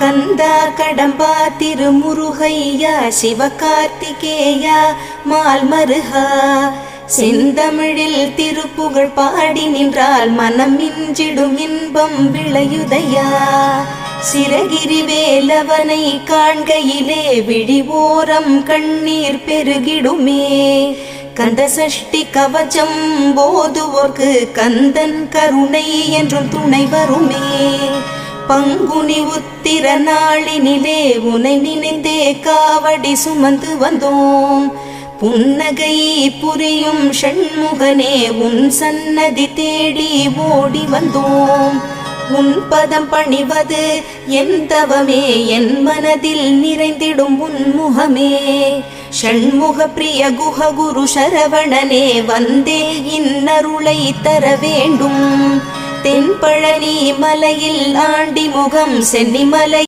கந்தா கடம்பா திருமுருகையா சிவகார்த்திகேயா மால்மருகா செந்தமிழில் திருப்புகழ் பாடி நின்றால் மனம் மிஞ்சிடும் இன்பம் விளையுதையா. சிரகிரி வேலவனை காண்கையிலே விழி ஓரம் கண்ணீர் பெருகிடுமே. கந்த சஷ்டி கவச்சம் போதுவோர்க்கு கந்தன் கருணை என்றும் துணை வருமே. பங்குனி உத்திர நாளினிலே உனை நினைந்தே காவடி சுமந்து வந்தோம். புன்னகை புரியும் ஷண்முகனே உன் சன்னதி தேடி ஓடி வந்தோம். உன் பதம் பணிவது என் தவமே, என் மனதில் நிறைந்திடும் உன் முகமே. ஷண்முக பிரிய குஹ குரு சரவணனே வந்தே இன்னருளை தர வேண்டும். தென்பழனி மலையில் ஆண்டி முகம் சென்னிமலை